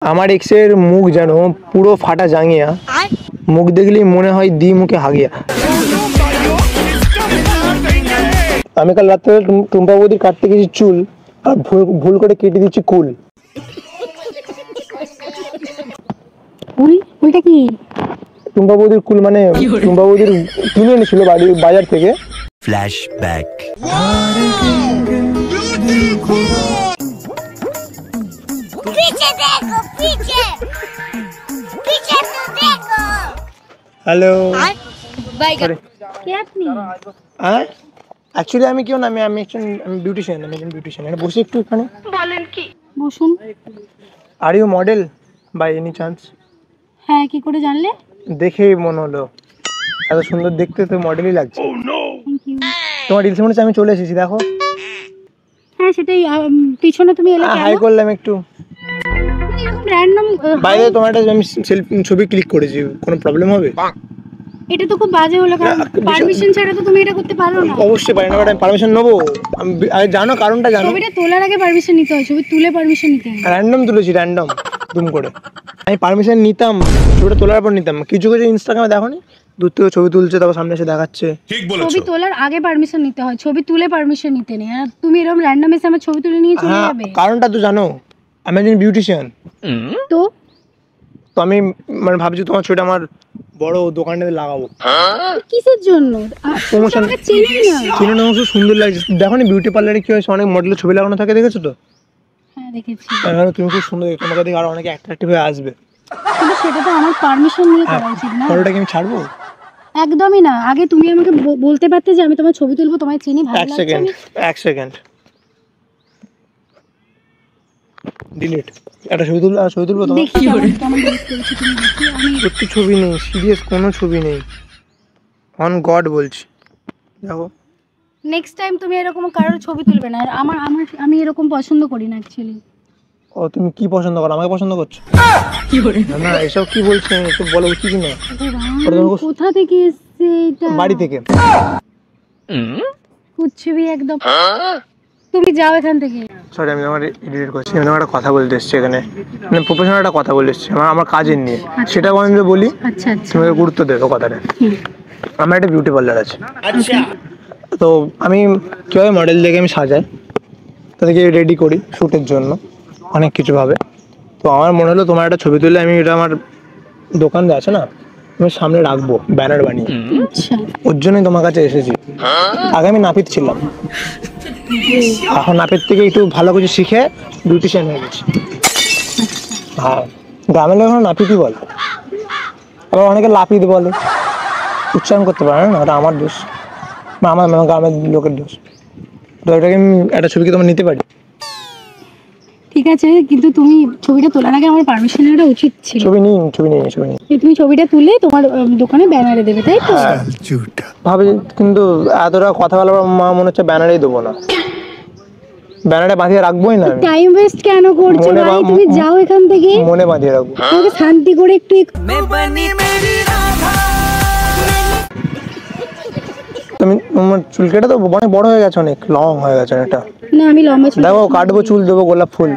আমার এক্সের মুখ যেন পুরো ফাটা জাঙ্গিয়া, মুখ দেখলেই মনে হয় দি মুখে হাগিয়া। আমি কাল রাত্রে টুম্পা বৌদির কাটতে গেছি চুল, আর ভুল করে কেটে দিচ্ছি কুল। কুলটা কি? টুম্পা বৌদির কুল মানে টুম্পা বৌদির কিনে এনেছিল বাজার থেকে। ফ্ল্যাশব্যাক। হ্যালো, কে আপনি? অ্যাকচুয়ালি আমি কেউ না, আমি বিউটিশিয়ান। আমি একজন বিউটিশিয়ান। এটা বসে একটু এখানে বলেন কি? বসুন। Are you model by any chance? হ্যাঁ, কি করে জানলে? দেখেই মনে হলো, এত সুন্দর দেখতে তো মডেলই লাগছে। তোমার রিলস মনে হচ্ছে আমি চলে এসেছি, দেখো। হ্যাঁ সেটাই, পিছনে তুমি এলে কেন? হাই করলাম একটু। এরকম র‍্যান্ডম বাইরে তোমার একটা আমি সেলফি ছবি ক্লিক করেছি, কোনো প্রবলেম হবে? এটা তো খুব বাজে হলো, কারণ পারমিশন ছাড়া তো তুমি এটা করতে পারো না। অবশ্যই পারি না, বাট আমি পারমিশন নেবো। আমি জানো কারণটা জানো? ছবিটা তোলার আগে পারমিশন নিতে হয়, ছবি তুলে পারমিশন নিতে হয়। র্যান্ডম তুলেছি, র্যান্ডম দুম করে। আমি পারমিশন নিতাম, ছবিটা তোলার পর নিতাম। কিছু কিছু ইনস্টাগ্রামে দেখো নি, দূর থেকে ছবি তুলছে, তারপর সামনে এসে দেখাচ্ছে। ছবি তোলার আগে পারমিশন নিতে হয়, ছবি তুলে পারমিশন নিতে নেই। আর তুমি এরকম র্যান্ডম এসে আমার ছবি তুলে নিয়ে চলে যাবে। কারণটা তো জানো, আমি একজন বিউটিশিয়ান। তো আমি মানে ভাবছি তোমার ছবিটা আমার বড় দোকানে লাগাবো। কিসের জন্য? প্রমোশন। চিনি না, চিনি না, খুব সুন্দর লাগছে। দেখো নি বিউটি পার্লারে কি হয়, অনেক মডেলের ছবি লাগানো থাকে, দেখেছো তো? হ্যাঁ দেখেছি। তুমি খুব সুন্দর, তোমাকে দেখে আরো অনেকে অ্যাট্রাক্টিভ হয়ে আসবে। কিন্তু সেটা তো আমার পারমিশন নিয়ে করা উচিত না। ফটোটা কি আমি ছাড়বো? একদমই না। আগে তুমি আমাকে বলতে পারতে যে আমি তোমার ছবি তুলবো, তোমায় চিনি, ভালো লাগছে। এক সেকেন্ড ডিলিট। একটা ছবি তুলবো তোমার। দেখি কেমন ডিলিট করেছি তুমি, দেখি। আমি সত্যি ছবি নেই, সিরিয়াস কোনো ছবি নেই, অন গড বলছি। দেখো, নেক্সট টাইম তুমি এরকম কারোর ছবি তুলবে না। আর আমি এরকম পছন্দ করি না অ্যাকচুয়ালি। ও তুমি কি পছন্দ করো? আমাকে পছন্দ করছো? না এসব কি বলছো, এসব বলা উচিত না। কোথা থেকে এসেছে এটা? বাড়ি থেকে। কুচ্ছবি একদম। তুমি যাও এখান থেকে। সরি, আমি আমার এডিট করছি। আমি একটা কথা বলতে এসেছি এখানে, মানে প্রফেশনাল একটা কথা বলে এসেছি আমার কাজের নিয়ে। সেটা আমি বলি, আচ্ছা আচ্ছা, তুমি গুরুত্ব দেবো কথাটা। আমার একটা বিউটি পার্লার আছে। আচ্ছা। তো আমি কীভাবে মডেল দেখে আমি সাজাই, তাদেরকে রেডি করি শ্যুটের জন্য অনেক কিছু ভাবে। তো আমার মনে হলো তোমার একটা ছবি তুলে আমি এটা আমার দোকান আছে না, আমি সামনে রাখবো ব্যানার বানিয়ে। ওর জন্যই তোমার কাছে এসেছি। আগে আমি নাপিত ছিলাম, এখন নাপিত থেকে একটু ভালো কিছু শিখে বিউটিশিয়ান হয়ে গেছি। হ্যাঁ, গ্রামের লোক এখন নাপিতই বলে, আবার অনেকে লাপিত বলে, উচ্চারণ করতে পারে না। ওটা আমার দোষ, আমার গ্রামের লোকের দোষ। তো এটাকে আমি একটা ছবি কি তোমার নিতে পারি? ঠিক আছে, কিন্তু তুমি ছবিটা তোলার আগে আমার পারমিশন নেওয়াটা উচিত ছিল। ছবি নিই। তুমি ছবিটা তুলে তোমার দোকানে ব্যানারে দেবে, তাই তো? ভাবে, কিন্তু এতটা কথা বলার মা মনে হচ্ছে ব্যানারেই দেবো না, ব্যানারে বাঁধিয়ে রাখবোই না। টাইম ওয়েস্ট কেন করছো ভাই? তুমি যাও এখান থেকে। মনে বাঁধিয়ে রাখবো, তোমাকে শান্তি করে একটু। তুমি তোমার চুল কেটে তো অনেক বড় হয়ে গেছে, অনেক লং হয়ে গেছে এটা। না আমি লম্বা চুল দেখো, কাটবো চুল, দেবো গোলাপ ফুল।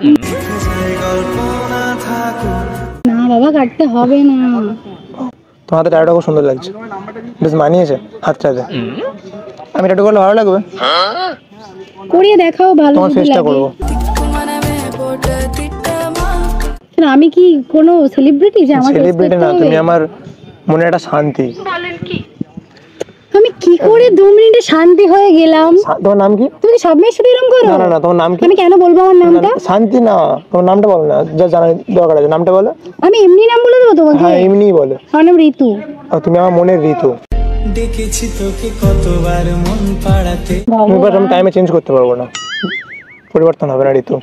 না বাবা, কাটতে হবে না। তোমার হাতে ট্যাটুটা খুব সুন্দর লাগছে, বেশ মানিয়েছে হাতটাতে। আমি ট্যাটু করলে ভালো লাগবে? করিয়ে দেখাও, ভালো তোমার ফেসটা করবো। আমি কি কোনো সেলিব্রিটি যে আমার? সেলিব্রিটি না, তুমি আমার মনে একটা শান্তি। আমি কি করে 2 মিনিটে শান্তি হয়ে গেলাম? তোমার নাম কি? তুমি সব মেয়ের সাথে এরকম করো? না, তোমার নাম কি? আমি কেন বলবো আমার নামটা? শান্তি না, তোমার নামটা বলো না, যা জানার দরকার আছে, নামটা বলো। আমি এমনি নাম বলে দেবো তোমাকে? হ্যাঁ, এমনিই বলো। আমার নাম ঋতু। তুমি আমার মনের ঋতু। দেখেছি তোকে কতবার মন পাড়াতে। আমি টাইমে চেঞ্জ করতে পারবো না, পরিবর্তন হবে না ঋতু।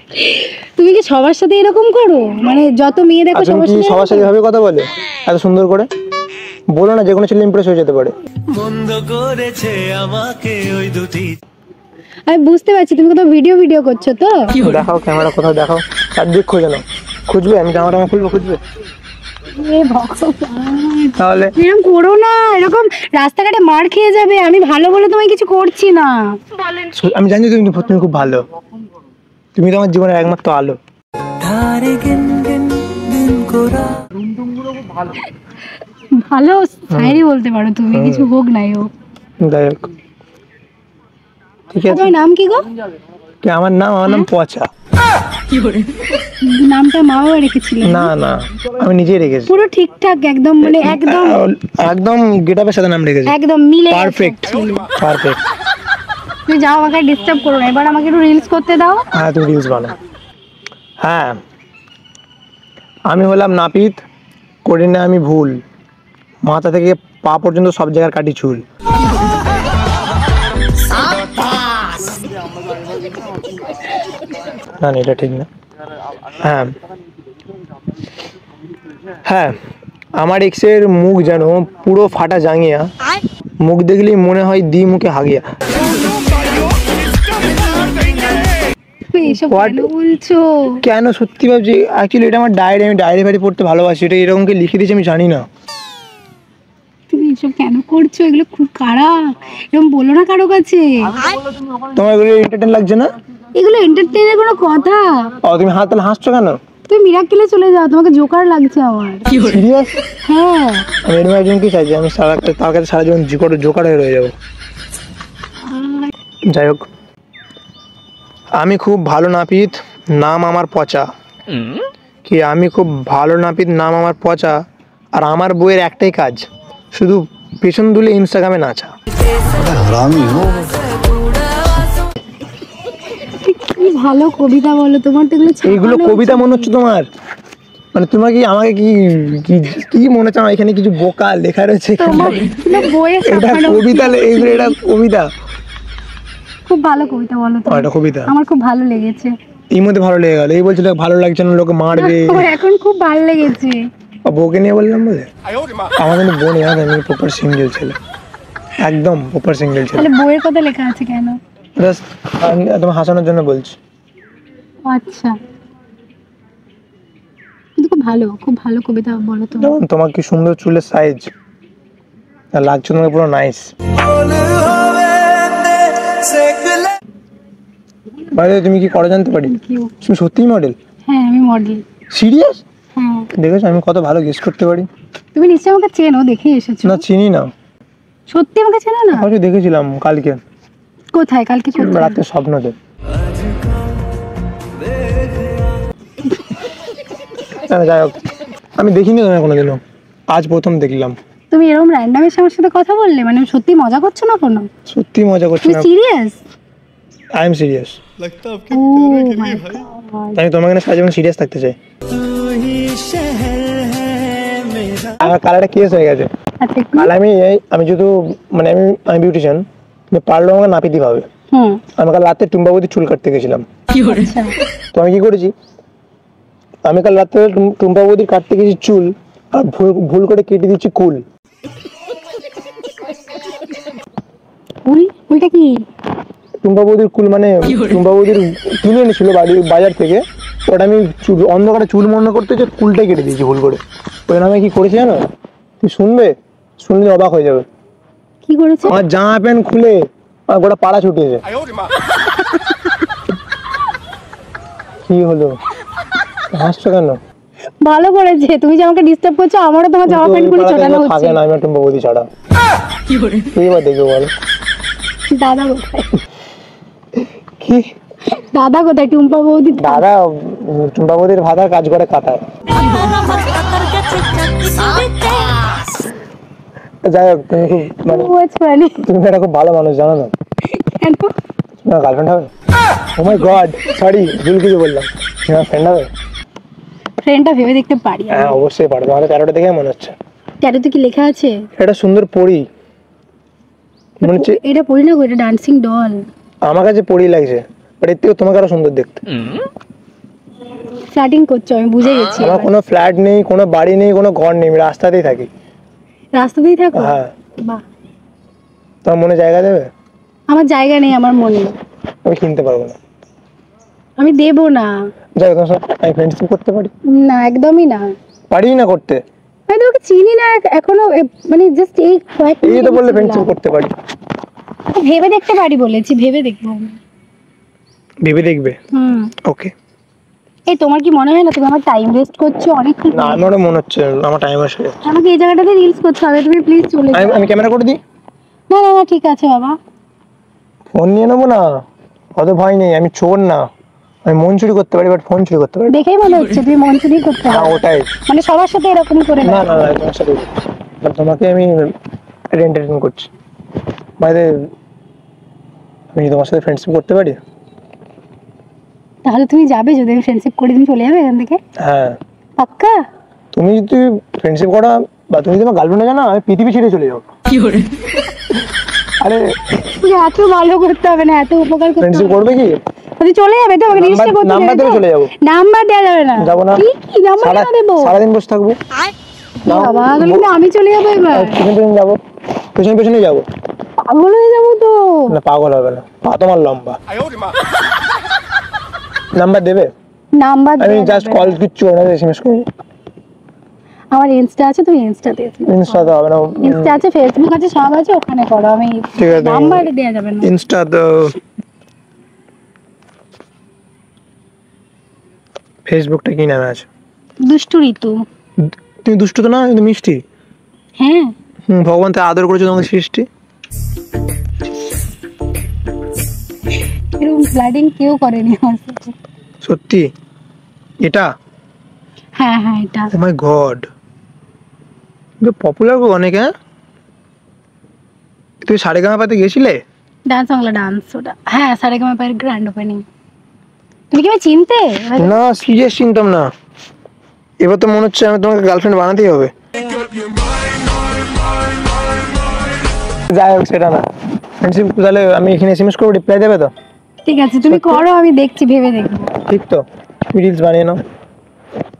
তুমি কি সবার সাথে এরকম করো? মানে যত মেয়ে দেখো সবার সাথে ভাবে কথা বলে এত সুন্দর করে বলো না, যে কোনো ছেলে ইমপ্রেস হয়ে যেতে পারে। বন্ধ করেছে আমাকে ওই দুটি। আমি বুঝতে পারছি তুমি কোথাও ভিডিও করছো তো। দেখাও ক্যামেরা, কোথাও দেখাও, চারদিক খুঁজে নাও। খুঁজবে? আমি জামাটা খুলবো, খুঁজবে? তাহলে এরকম করো না, এরকম রাস্তাঘাটে মার খেয়ে যাবে। আমি ভালো বলে তোমায় কিছু করছি না। আমি জানি তুমি খুব ভালো, তুমি তো আমার জীবনের একমাত্র আলো। তোরা ভালো শায়রি বলতে পারো তুমি, কিছু হোক নাই হোক। যাই হোক, ঠিক আছে। তোমার নাম কি গো? কি আমার নাম পচা। নামটা মাও রেখেছিল? না না, আমি নিজেই রেখেছি। পুরো ঠিকঠাক একদম, মানে একদম একদম গেটআপের সাথে নাম রেখেছি, একদম মিলে পারফেক্ট পারফেক্ট। তুমি যাও, আমাকে ডিস্টার্ব করো না, এবার আমাকে একটু রিলস করতে দাও। হ্যাঁ তুমি রিলস বানাও। হ্যাঁ, আমি হলাম নাপিত, করি না আমি ভুল, মাথা থেকে পা পর্যন্ত সব জায়গার কাটি চুল। না না, এটা ঠিক না। হ্যাঁ হ্যাঁ, আমার এক্সের মুখ যেন পুরো ফাটা জাঙ্গিয়া, মুখ দেখলেই মনে হয় দি মুখে হাগিয়া। তুমি এসব What? কেন বলছো? কেন সত্যি ভাবছি, অ্যাকচুয়ালি এটা আমার ডায়েরি, আমি ডায়েরি ফাইরি পড়তে ভালোবাসি, এটা এরকম কে লিখে দিয়েছি আমি জানি না। তুমি এসব কেন করছো? এগুলো খুব খারাপ, এরকম বলো না কারো কাছে। তোমার এগুলো এন্টারটেইন লাগছে না? এগুলো এন্টারটেইনের কোনো কথা? ও তুমি তাহলে হাসছো কেন? তুমি মিরাক্কেলে চলে যাও, তোমাকে জোকার লাগছে আমার। সিরিয়াস? হ্যাঁ, আমি এরকম একজন কি চাইছি, আমি তার কাছে সারা জীবন জোকার হয়ে রয়ে যাবো। যাই হোক, আমি খুব ভালো নাপিত, নাম আমার পচা। কি আমি খুব ভালো নাপিত, নাম আমার পচা, আর আমার বইয়ের একটাই কাজ, শুধু পেছন দুলে ইনস্টাগ্রামে নাচা। কি ভালো কবিতা বলো, তোমার তো এগুলো এইগুলো ছাপানো কবিতা উচিত। মনে হচ্ছে তোমার? মানে তোমার কি আমাকে কি কি কি মনে হচ্ছে আমার এখানে কিছু বোকা লেখা রয়েছে? তোমার বইয়ে এটা ছাপানো কবিতা, উচিত। এইগুলো এটা কবিতা? খুব ভালো কবিতা বলো ও, তুমি। এটা কবিতা? আমার খুব ভালো লেগেছে। এই মধ্যে ভালো লেগে গেল, এই বলছিল ভালো লাগছে না, লোকে মারবে। আমার এখন খুব ভালো লেগেছে। বউকে নিয়ে বললাম বলে? আমার কিন্তু বোন, জানো আমি প্রপার সিঙ্গেল ছেলে, একদম প্রপার সিঙ্গেল ছেলে। তাহলে বইয়ের কথা লেখা আছে কেন? জাস্ট তোমার হাসানোর জন্য বলছি। আচ্ছা, কিন্তু খুব ভালো কবিতা বলো তো। যেমন তোমার কি সুন্দর চুলের সাইজ, আর লাগছে তোমাকে পুরো নাইস। বাইরে তুমি কি করো জানতে পারি? তুমি সত্যিই মডেল? হ্যাঁ, আমি মডেল। সিরিয়াস? হ্যাঁ। দেখেছো আমি কত ভালো গেস করতে পারি? তুমি নিশ্চয়ই আমাকে চেনো, দেখে এসেছো। না চিনি না, সত্যি আমাকে চেনো না? হয়তো দেখেছিলাম কালকে কোথায়? কালকে কোথায়? রাতে স্বপ্নতে। যাই হোক, আমি দেখিনি তোমায় কোনোদিনও, আজ প্রথম দেখলাম। তুমি এরকম র্যান্ডম এসে আমার সাথে কথা বললে, মানে সত্যি মজা করছো না কোনো? সত্যি মজা করছি তুমি না, serious? I am serious. Oh my god, আমি তোমাকে না সারা জীবন সিরিয়াস থাকতে চাই। আমার কালারটা কেস হয়ে গেছে। আচ্ছা কি? কাল আমি যেহেতু মানে আমি বিউটিশিয়ান, পারলেও আমাকে নাপিতে পাবে। হুম, আমি কাল রাতে টুম্পাবতী চুল কাটতে গেছিলাম। আচ্ছা। তো আমি কি করেছি, আমি কাল রাত্রে টুম্পাবতীর কাটতে গেছি চুল, আর ভুল করে কেটে দিচ্ছি কুল। ওইটা কি? টুম্পাবতীর কুল, মানে টুম্পাবতীর কিনে এনেছিল বাজার থেকে, ওটা আমি অন্ধকারে চুল মনে করতে যে কুলটাই কেটে দিয়েছি ভুল করে। ওই আমি কি করেছি জানো? তুই শুনলে অবাক হয়ে যাবে। কি করেছে? আমার জামা প্যান্ট খুলে আমার গোটা পাড়া ছুটিয়েছে। কি হলো, হাসছো কেন? ভালো করেছে, তুমি যে আমাকে ডিস্টার্ব করছো, আমারও তোমার জামা প্যান্ট গুলো ছোটানো হচ্ছে। থাকে না, আমি টুম্পাবতী ছাড়া। তুই এবার দেখে বল, দাদা কোথায়? কি দাদা কোথায়? টুম্পা বৌদি। দাদা টুম্পাবতীর ভাতা কাজ করে কাটায়। যাই হোক, তুমি খুব মানে তুমি একটা খুব ভালো মানুষ, জানো না? কেন? তোমার গার্লফ্রেন্ড হবে? ও মাই গড, সরি ভুল কিছু বললাম। তোমার ফ্রেন্ড হবে? ফ্রেন্ডটা ভেবে দেখতে পারি। হ্যাঁ অবশ্যই পারবে, তোমার 13টা দেখে মনে হচ্ছে। ট্যাটুতে কি লেখা আছে? এটা সুন্দর পরি মনে হচ্ছে। এটা পড়ি না গো, এটা ডান্সিং ডল। আমার কাছে পরি লাগছে, বাট এর থেকে তোমাকে আরো সুন্দর দেখতে। ফ্ল্যাটিং করছো, আমি বুঝে গেছি। আমার কোনো ফ্ল্যাট নেই, কোনো বাড়ি নেই, কোনো ঘর নেই, আমি রাস্তাতেই থাকি। রাস্তাতেই থাকো? হ্যাঁ। বাহ, তোমার মনে জায়গা দেবে? আমার জায়গা নেই আমার মনে, আমি কিনতে পারবো না। আমি দেবো না। যাই হোক, তোমার সাথে আমি ফ্রেন্ডশিপ করতে পারি? না, একদমই না। পারি না করতে? আমি তোমাকে চিনি না এখনো, মানে জাস্ট এই কয়েক এই তো বললে ফ্রেন্ডশিপ করতে পারি। ভেবে দেখতে পারি বলেছি, ভেবে দেখবো। ভেবে দেখবে? হুম। ওকে। এই তোমার কি মনে হয় না তুমি আমার টাইম ওয়েস্ট করছো অনেক? না আমারও মনে হচ্ছে আমার টাইম আসে। আমাকে এই জায়গাটাতে রিলস করতে হবে, তুমি প্লিজ চলে যাও। আমি ক্যামেরা করে দিই। না না না ঠিক আছে বাবা। ফোন নিয়ে নেবো না, অত ভয় নেই, আমি চোর না। আমি মন চুরি করতে পারি বাট ফোন চুরি করতে পারি। দেখেই মনে হচ্ছে তুমি মন চুরি করতে হ্যাঁ পারো। ওটাই। মানে সবার সাথে এরকম করে না না না তোমার সাথে বাট তোমাকে আমি এন্টারটেইন করছি। বাইরে আমি কি তোমার সাথে ফ্রেন্ডশিপ করতে পারি? তাহলে তুমি যাবে? যদি আমি ফ্রেন্ডশিপ করি তুমি চলে যাবে এখান থেকে? হ্যাঁ। পাক্কা? তুমি যদি ফ্রেন্ডশিপ করা বা তুমি যদি আমার গার্লফ্রেন্ড জানো, আমি পৃথিবী ছেড়ে চলে যাবো। আরে তুমি এত ভালো করতে হবে না, এত উপকার করতে ফ্রেন্ডশিপ হবে করবে কি? তুমি চলে যাবে তো? আমাকে রিলসটা করতে নাম্বার দেবে দিয়ে তো? চলে যাবো। নাম্বার দেওয়া যাবে না। যাবো না। কি নাম্বার কেন দেবো? সারাদিন বসে থাকবো। বাবা তাহলে কিন্তু আমি চলে যাবো এবার। পিছন পিছন যাবো, পেছনে পেছনে যাবো। পাগল হয়ে যাবো তো। না পাগল হবে না, পা তোমার লম্বা। নাম্বার দেবে? নাম্বার আমি দেওয়া জাস্ট যাবে কল না। কিচ্ছু না, এসএমএস করবো। আমার ইনস্টা আছে, তুমি ইনস্টাতে ইনস্টা তো হবে না। ইনস্টা আছে, ফেসবুক আছে, সব আছে, ওখানে করো। আমি ঠিক আছে। নাম্বার দেওয়া যাবে না। ইনস্টা তো, ফেসবুকটা কি নামে আছে? দুষ্টু ঋতু। তুমি দুষ্টু তো না, কিন্তু মিষ্টি। হ্যাঁ ভগবান তো আদর করেছে তোমাকে সৃষ্টি। এরকম ব্লাডিং কেউ করেনি আমার সাথে। সত্যি এটা? হ্যাঁ হ্যাঁ এটা। ও মাই গড, পপুলার গো অনেক। হ্যাঁ তুমি সারেগামাপাতে গেছিলে? ডান্স বাংলা ডান্স ওটা। হ্যাঁ সারেগামাপার গ্র্যান্ড ওপেনিং। তুমি কি আমায় চিনতে? না সিরিয়াস চিনতাম না। এবার তো মনে হচ্ছে আমি তোমাকে গার্লফ্রেন্ড বানাতেই হবে। যাই হোক সেটা না, ফ্রেন্ডশিপ তাহলে আমি এখানে এসএমএস করবো, রিপ্লাই দেবে তো? ঠিক আছে তুমি করো, আমি দেখছি, ভেবে দেখবো। ঠিক তো? তুমি রিলস বানিয়ে নাও।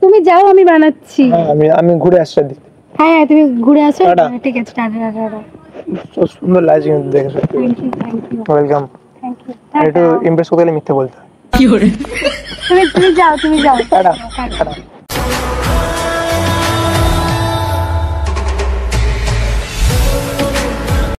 তুমি যাও, আমি বানাচ্ছি। হ্যাঁ আমি ঘুরে আসছি দিক। হ্যাঁ হ্যাঁ তুমি ঘুরে আসো। টাটা। ঠিক আছে টাটা টাটা। তো সুন্দর লাগছে কিন্তু দেখে, সত্যি। Thank you welcome. Thank you. একটু ইমপ্রেস করতে গেলে মিথ্যে বলতে হয়। তুমি যাও, তুমি যাও। টাটা। টাটা।